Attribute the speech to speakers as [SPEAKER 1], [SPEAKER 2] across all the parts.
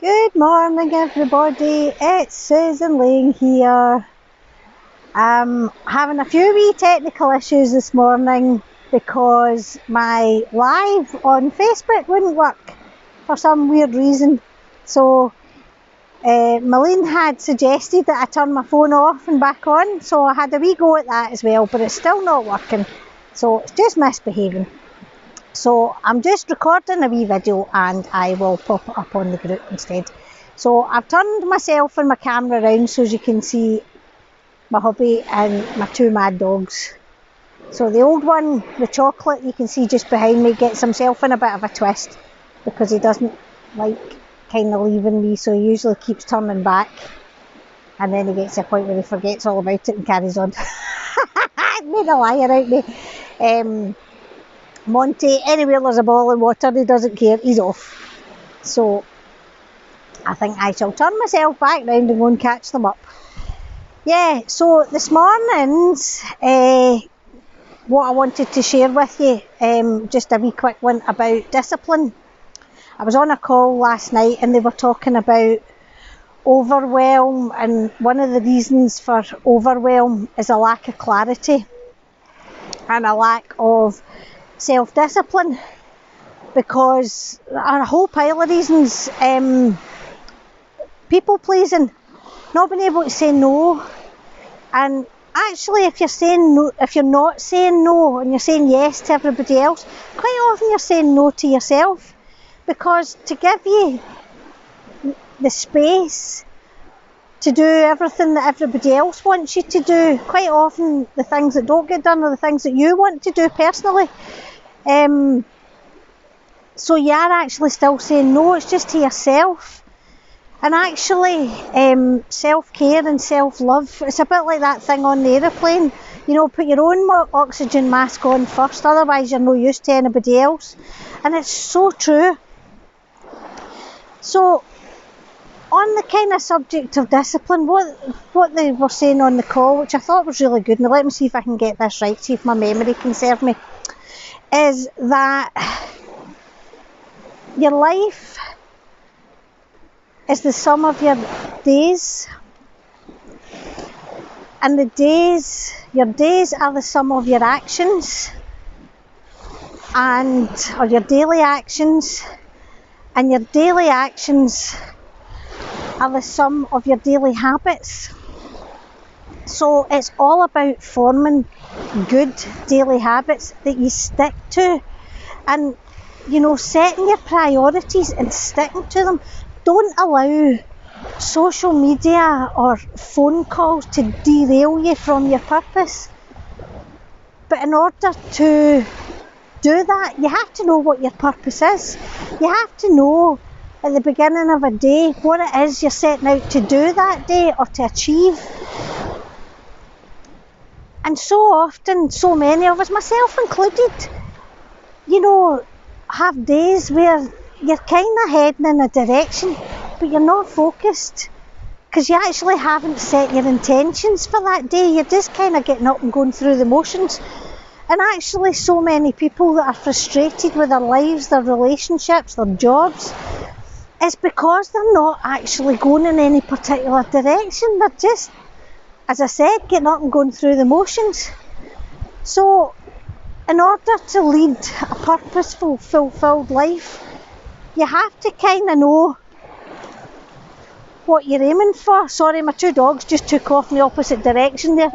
[SPEAKER 1] Good morning, everybody. It's Susan Lane here. I'm having a few wee technical issues this morning because my live on Facebook wouldn't work for some weird reason. So, Malene had suggested that I turn my phone off and back on, so I had a wee go at that as well, but it's still not working. So, it's just misbehaving. So I'm just recording a wee video and I will pop it up on the group instead. So I've turned myself and my camera around so as you can see my hubby and my two mad dogs. So the old one, the chocolate, you can see just behind me, gets himself in a bit of a twist because he doesn't like kind of leaving me, so he usually keeps turning back and then he gets to a point where he forgets all about it and carries on. Made a liar out of me. Monty, anywhere there's a ball in water, he doesn't care, he's off. So I think I shall turn myself back round and go and catch them up. Yeah, so this morning's what I wanted to share with you, just a wee quick one about discipline. I was on a call last night and they were talking about overwhelm, and one of the reasons for overwhelm is a lack of clarity and a lack of self-discipline, because a whole pile of reasons. People pleasing, not being able to say no, and actually if you're saying no, if you're not saying no and you're saying yes to everybody else, quite often you're saying no to yourself, because to give you the space to do everything that everybody else wants you to do, quite often the things that don't get done are the things that you want to do personally. So you are actually still saying no, it's just to yourself. And actually, self-care and self-love, it's a bit like that thing on the aeroplane. You know, put your own oxygen mask on first, otherwise you're no use to anybody else. And it's so true. So, on the kind of subject of discipline, what they were saying on the call, which I thought was really good, and let me see if I can get this right, see if my memory can serve me, is that your life is the sum of your days, and your days are the sum of your actions, or your daily actions, and your daily actions are the sum of your daily habits. So it's all about forming good daily habits that you stick to, and setting your priorities and sticking to them. Don't allow social media or phone calls to derail you from your purpose. But in order to do that, you have to know what your purpose is. You have to know at the beginning of a day what it is you're setting out to do that day or to achieve. And so often, so many of us, myself included, have days where you're kind of heading in a direction, but you're not focused because you actually haven't set your intentions for that day. You're just kind of getting up and going through the motions. And actually, so many people that are frustrated with their lives, their relationships, their jobs, it's because they're not actually going in any particular direction. They're just, as I said, getting up and going through the motions. So, in order to lead a purposeful, fulfilled life, you have to kind of know what you're aiming for. Sorry, my two dogs just took off in the opposite direction there.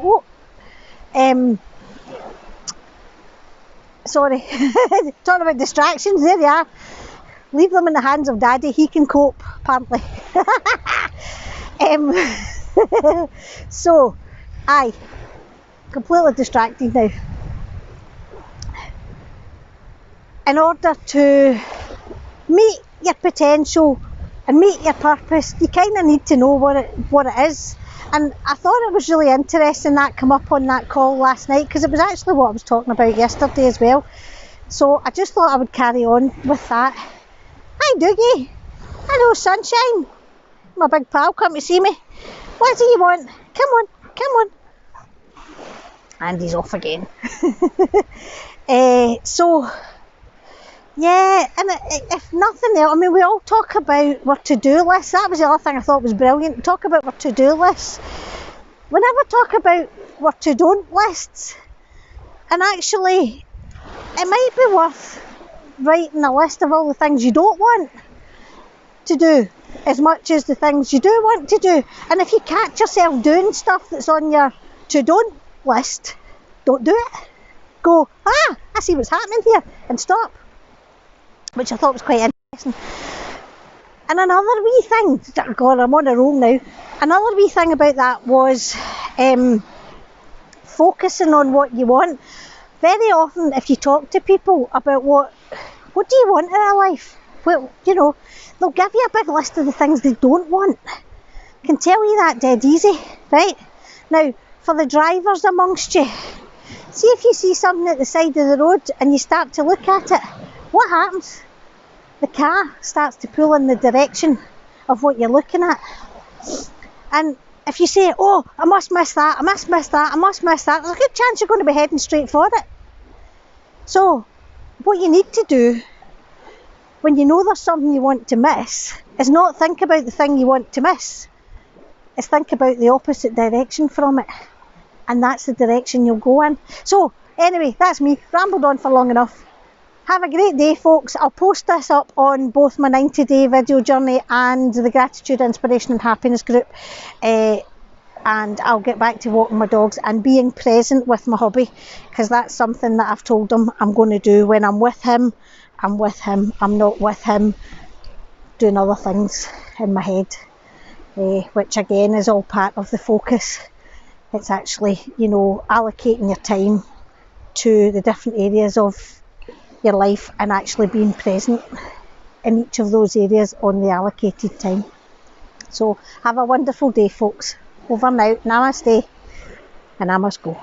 [SPEAKER 1] Sorry. Talking about distractions, there they are. Leave them in the hands of Daddy, he can cope, apparently. So, completely distracted now. In order to meet your potential and meet your purpose, you kind of need to know what it is. And I thought it was really interesting that come up on that call last night, because it was actually what I was talking about yesterday as well. So I just thought I would carry on with that. Hi Doogie, hello sunshine, my big pal, come to see me. What do you want? Come on. And he's off again. So Yeah, and if nothing else, I mean, we all talk about our to-do lists. That was the other thing I thought was brilliant. Talk about our to-do lists. We never talk about our to-don't lists. And actually, it might be worth writing a list of all the things you don't want to do as much as the things you do want to do. And if you catch yourself doing stuff that's on your to-don't list, don't do it. Go, I see what's happening here, and stop. Which I thought was quite interesting. And another wee thing, God, I'm on a roll now. Another wee thing about that was focusing on what you want. Very often, if you talk to people about what do you want in their life, well, you know, they'll give you a big list of the things they don't want. I can tell you that dead easy, right? Now, for the drivers amongst you, see if you see something at the side of the road and you start to look at it, what happens? The car starts to pull in the direction of what you're looking at. And if you say, oh, I must miss that, I must miss that, I must miss that, there's a good chance you're going to be heading straight for it. So, what you need to do when you know there's something you want to miss is not think about the thing you want to miss. It's think about the opposite direction from it. And that's the direction you'll go in. So, anyway, that's me. Rambled on for long enough. Have a great day, folks. I'll post this up on both my 90-day video journey and the Gratitude, Inspiration and Happiness group. And I'll get back to walking my dogs and being present with my hubby, because that's something that I've told him I'm going to do. When I'm with him, I'm with him. I'm not with him doing other things in my head, which again is all part of the focus. It's actually, you know, allocating your time to the different areas of your life and actually being present in each of those areas on the allocated time. So have a wonderful day, folks. Over and out. Namaste. And I must go.